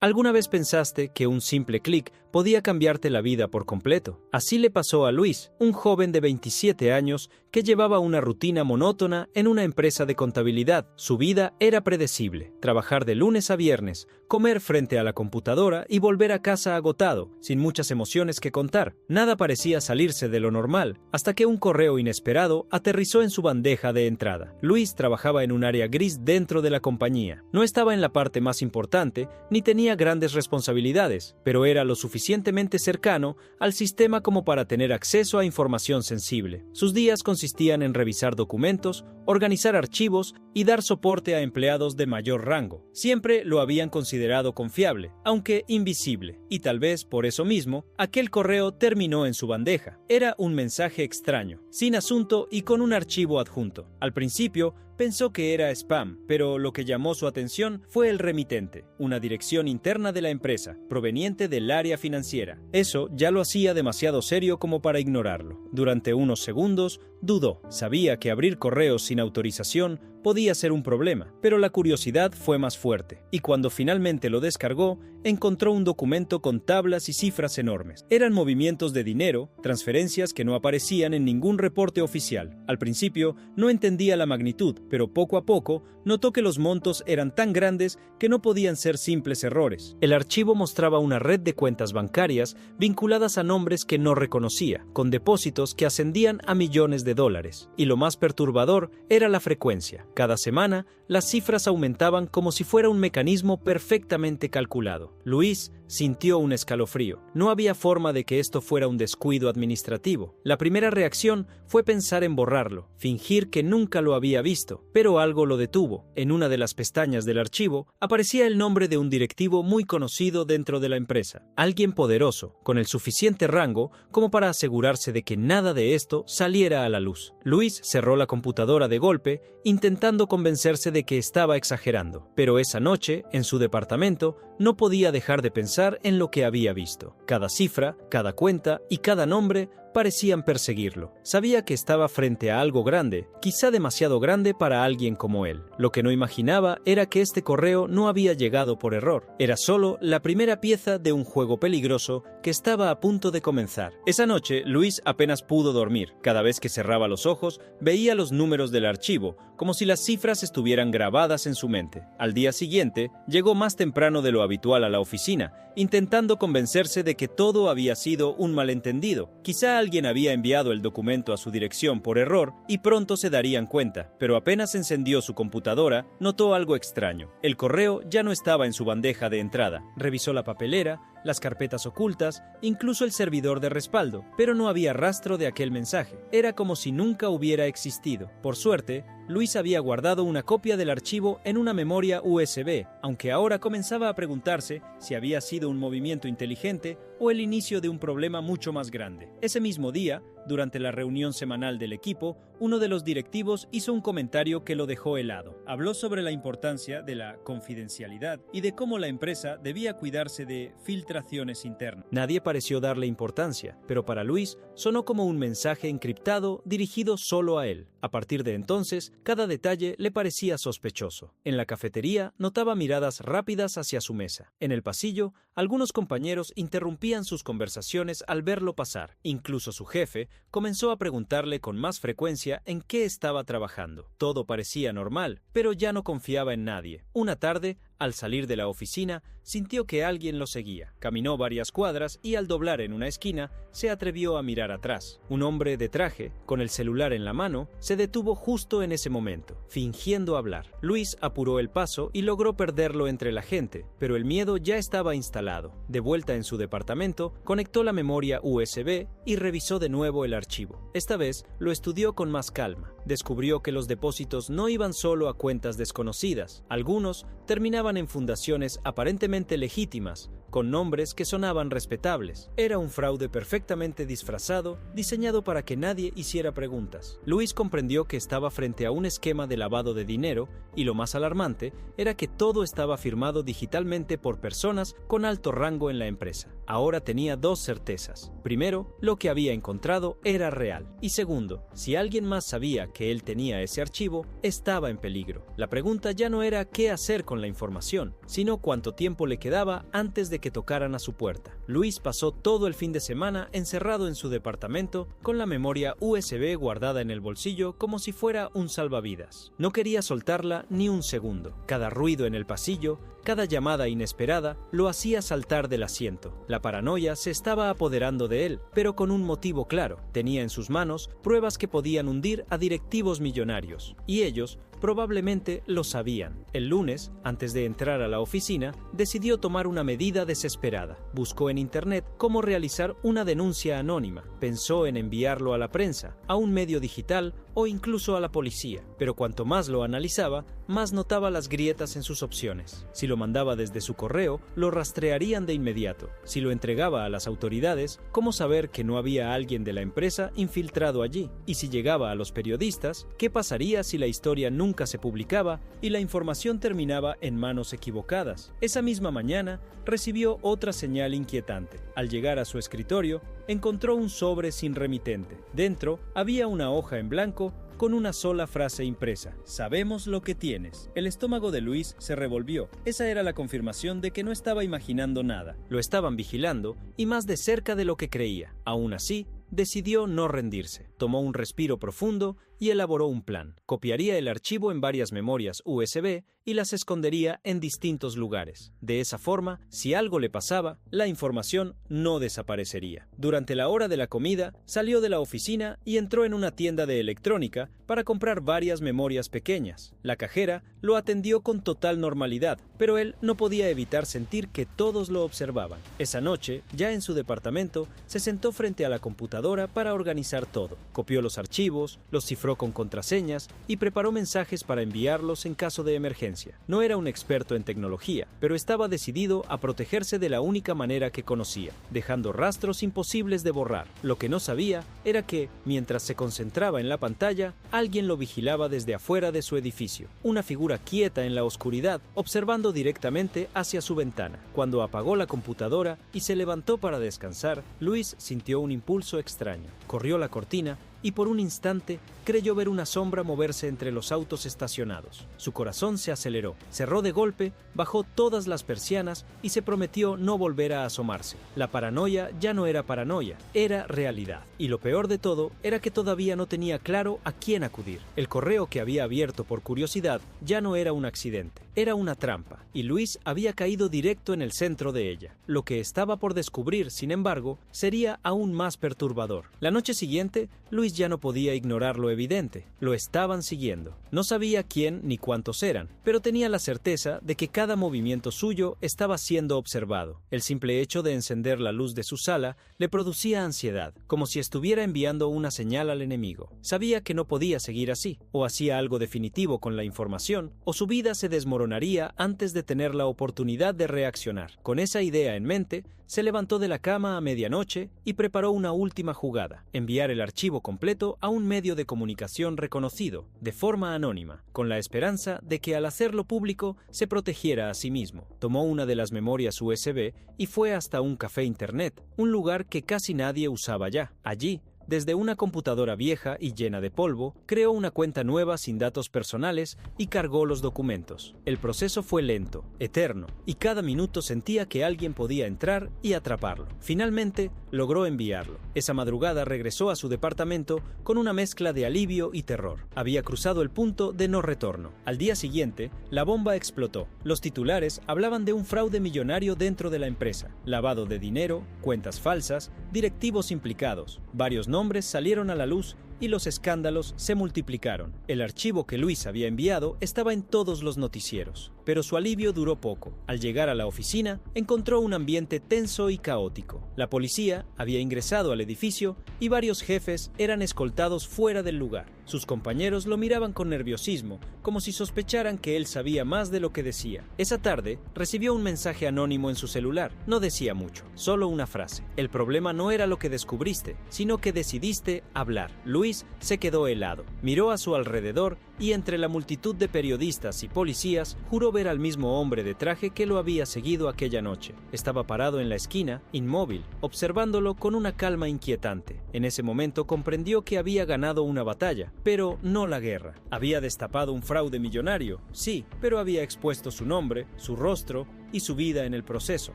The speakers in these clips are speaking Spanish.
¿Alguna vez pensaste que un simple clic podía cambiarte la vida por completo? Así le pasó a Luis, un joven de 27 años que llevaba una rutina monótona en una empresa de contabilidad. Su vida era predecible: trabajar de lunes a viernes, comer frente a la computadora y volver a casa agotado, sin muchas emociones que contar. Nada parecía salirse de lo normal, hasta que un correo inesperado aterrizó en su bandeja de entrada. Luis trabajaba en un área gris dentro de la compañía. No estaba en la parte más importante, ni tenía grandes responsabilidades, pero era lo suficientemente cercano al sistema como para tener acceso a información sensible. Sus días consistían en revisar documentos, organizar archivos y dar soporte a empleados de mayor rango. Siempre lo habían considerado confiable, aunque invisible, y tal vez por eso mismo, aquel correo terminó en su bandeja. Era un mensaje extraño, sin asunto y con un archivo adjunto. Al principio, pensó que era spam, pero lo que llamó su atención fue el remitente, una dirección interna de la empresa, proveniente del área financiera. Eso ya lo hacía demasiado serio como para ignorarlo. Durante unos segundos, dudó. Sabía que abrir correos sin autorización podía ser un problema, pero la curiosidad fue más fuerte, y cuando finalmente lo descargó, encontró un documento con tablas y cifras enormes. Eran movimientos de dinero, transferencias que no aparecían en ningún reporte oficial. Al principio, no entendía la magnitud, pero poco a poco notó que los montos eran tan grandes que no podían ser simples errores. El archivo mostraba una red de cuentas bancarias vinculadas a nombres que no reconocía, con depósitos que ascendían a millones de dólares. Y lo más perturbador era la frecuencia. Cada semana, las cifras aumentaban como si fuera un mecanismo perfectamente calculado. Luis sintió un escalofrío. No había forma de que esto fuera un descuido administrativo. La primera reacción fue pensar en borrarlo, fingir que nunca lo había visto, pero algo lo detuvo. En una de las pestañas del archivo aparecía el nombre de un directivo muy conocido dentro de la empresa, alguien poderoso, con el suficiente rango como para asegurarse de que nada de esto saliera a la luz. Luis cerró la computadora de golpe, intentando convencerse de que estaba exagerando, pero esa noche, en su departamento, no podía dejar de pensar en lo que había visto. Cada cifra, cada cuenta y cada nombre parecían perseguirlo. Sabía que estaba frente a algo grande, quizá demasiado grande para alguien como él. Lo que no imaginaba era que este correo no había llegado por error. Era solo la primera pieza de un juego peligroso que estaba a punto de comenzar. Esa noche, Luis apenas pudo dormir. Cada vez que cerraba los ojos, veía los números del archivo, como si las cifras estuvieran grabadas en su mente. Al día siguiente, llegó más temprano de lo habitual a la oficina, intentando convencerse de que todo había sido un malentendido. Quizá alguien había enviado el documento a su dirección por error y pronto se darían cuenta, pero apenas encendió su computadora, notó algo extraño. El correo ya no estaba en su bandeja de entrada. Revisó la papelera, las carpetas ocultas, incluso el servidor de respaldo, pero no había rastro de aquel mensaje. Era como si nunca hubiera existido. Por suerte, Luis había guardado una copia del archivo en una memoria USB, aunque ahora comenzaba a preguntarse si había sido un movimiento inteligente o el inicio de un problema mucho más grande. Ese mismo día, durante la reunión semanal del equipo, uno de los directivos hizo un comentario que lo dejó helado. Habló sobre la importancia de la confidencialidad y de cómo la empresa debía cuidarse de filtraciones internas. Nadie pareció darle importancia, pero para Luis sonó como un mensaje encriptado dirigido solo a él. A partir de entonces, cada detalle le parecía sospechoso. En la cafetería notaba miradas rápidas hacia su mesa. En el pasillo, algunos compañeros interrumpían sus conversaciones al verlo pasar. Incluso su jefe comenzó a preguntarle con más frecuencia en qué estaba trabajando. Todo parecía normal, pero ya no confiaba en nadie. Una tarde, al salir de la oficina, sintió que alguien lo seguía. Caminó varias cuadras y al doblar en una esquina, se atrevió a mirar atrás. Un hombre de traje, con el celular en la mano, se detuvo justo en ese momento, fingiendo hablar. Luis apuró el paso y logró perderlo entre la gente, pero el miedo ya estaba instalado. De vuelta en su departamento, conectó la memoria USB y revisó de nuevo el archivo. Esta vez lo estudió con más calma. Descubrió que los depósitos no iban solo a cuentas desconocidas. Algunos terminaban en fundaciones aparentemente legítimas, con nombres que sonaban respetables. Era un fraude perfectamente disfrazado, diseñado para que nadie hiciera preguntas. Luis comprendió que estaba frente a un esquema de lavado de dinero y lo más alarmante era que todo estaba firmado digitalmente por personas con alto rango en la empresa. Ahora tenía dos certezas. Primero, lo que había encontrado era real. Y segundo, si alguien más sabía que él tenía ese archivo, estaba en peligro. La pregunta ya no era qué hacer con la información, sino cuánto tiempo le quedaba antes de que tocaran a su puerta. Luis pasó todo el fin de semana encerrado en su departamento con la memoria USB guardada en el bolsillo como si fuera un salvavidas. No quería soltarla ni un segundo. Cada ruido en el pasillo, cada llamada inesperada, lo hacía saltar del asiento. La paranoia se estaba apoderando de él, pero con un motivo claro. Tenía en sus manos pruebas que podían hundir a directivos millonarios, y ellos probablemente lo sabían. El lunes, antes de entrar a la oficina, decidió tomar una medida desesperada. Buscó en internet cómo realizar una denuncia anónima. Pensó en enviarlo a la prensa, a un medio digital o incluso a la policía. Pero cuanto más lo analizaba, más notaba las grietas en sus opciones. Si lo mandaba desde su correo, lo rastrearían de inmediato. Si lo entregaba a las autoridades, ¿cómo saber que no había alguien de la empresa infiltrado allí? Y si llegaba a los periodistas, ¿qué pasaría si la historia nunca se publicaba y la información terminaba en manos equivocadas? Esa misma mañana recibió otra señal inquietante. Al llegar a su escritorio, encontró un sobre sin remitente. Dentro había una hoja en blanco con una sola frase impresa: sabemos lo que tienes. El estómago de Luis se revolvió. Esa era la confirmación de que no estaba imaginando nada. Lo estaban vigilando y más de cerca de lo que creía. Aún así, decidió no rendirse. Tomó un respiro profundo y elaboró un plan. Copiaría el archivo en varias memorias USB y las escondería en distintos lugares. De esa forma, si algo le pasaba, la información no desaparecería. Durante la hora de la comida, salió de la oficina y entró en una tienda de electrónica para comprar varias memorias pequeñas. La cajera lo atendió con total normalidad, pero él no podía evitar sentir que todos lo observaban. Esa noche, ya en su departamento, se sentó frente a la computadora para organizar todo. Copió los archivos, los cifró con contraseñas y preparó mensajes para enviarlos en caso de emergencia. No era un experto en tecnología, pero estaba decidido a protegerse de la única manera que conocía, dejando rastros imposibles de borrar. Lo que no sabía era que, mientras se concentraba en la pantalla, alguien lo vigilaba desde afuera de su edificio. Una figura quieta en la oscuridad, observando directamente hacia su ventana. Cuando apagó la computadora y se levantó para descansar, Luis sintió un impulso extraño. Corrió la cortina y por un instante creyó ver una sombra moverse entre los autos estacionados. Su corazón se aceleró, cerró de golpe, bajó todas las persianas y se prometió no volver a asomarse. La paranoia ya no era paranoia, era realidad. Y lo peor de todo era que todavía no tenía claro a quién acudir. El correo que había abierto por curiosidad ya no era un accidente, era una trampa, y Luis había caído directo en el centro de ella. Lo que estaba por descubrir, sin embargo, sería aún más perturbador. La noche siguiente, Luis ya no podía ignorar lo evidente. Lo estaban siguiendo. No sabía quién ni cuántos eran, pero tenía la certeza de que cada movimiento suyo estaba siendo observado. El simple hecho de encender la luz de su sala le producía ansiedad, como si estuviera enviando una señal al enemigo. Sabía que no podía seguir así. O hacía algo definitivo con la información, o su vida se desmoronaría antes de tener la oportunidad de reaccionar. Con esa idea en mente, se levantó de la cama a medianoche y preparó una última jugada: enviar el archivo completo a un medio de comunicación reconocido, de forma anónima, con la esperanza de que al hacerlo público se protegiera a sí mismo. Tomó una de las memorias USB y fue hasta un café internet, un lugar que casi nadie usaba ya. Allí, desde una computadora vieja y llena de polvo, creó una cuenta nueva sin datos personales y cargó los documentos. El proceso fue lento, eterno, y cada minuto sentía que alguien podía entrar y atraparlo. Finalmente, logró enviarlo. Esa madrugada regresó a su departamento con una mezcla de alivio y terror. Había cruzado el punto de no retorno. Al día siguiente, la bomba explotó. Los titulares hablaban de un fraude millonario dentro de la empresa, lavado de dinero, cuentas falsas, directivos implicados. Varios nombres salieron a la luz y los escándalos se multiplicaron. El archivo que Luis había enviado estaba en todos los noticieros, pero su alivio duró poco. Al llegar a la oficina, encontró un ambiente tenso y caótico. La policía había ingresado al edificio y varios jefes eran escoltados fuera del lugar. Sus compañeros lo miraban con nerviosismo, como si sospecharan que él sabía más de lo que decía. Esa tarde, recibió un mensaje anónimo en su celular. No decía mucho, solo una frase. El problema no era lo que descubriste, sino que decidiste hablar. Luis se quedó helado. Miró a su alrededor y entre la multitud de periodistas y policías, juró ver al mismo hombre de traje que lo había seguido aquella noche. Estaba parado en la esquina, inmóvil, observándolo con una calma inquietante. En ese momento comprendió que había ganado una batalla, pero no la guerra. Había destapado un fraude millonario, sí, pero había expuesto su nombre, su rostro y su vida en el proceso.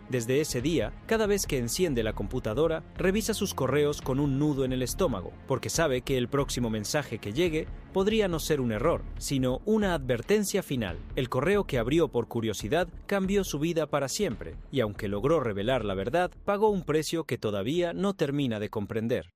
Desde ese día, cada vez que enciende la computadora, revisa sus correos con un nudo en el estómago, porque sabe que el próximo mensaje que llegue podría no ser un error, sino una advertencia final. El correo que abrió por curiosidad cambió su vida para siempre, y aunque logró revelar la verdad, pagó un precio que todavía no termina de comprender.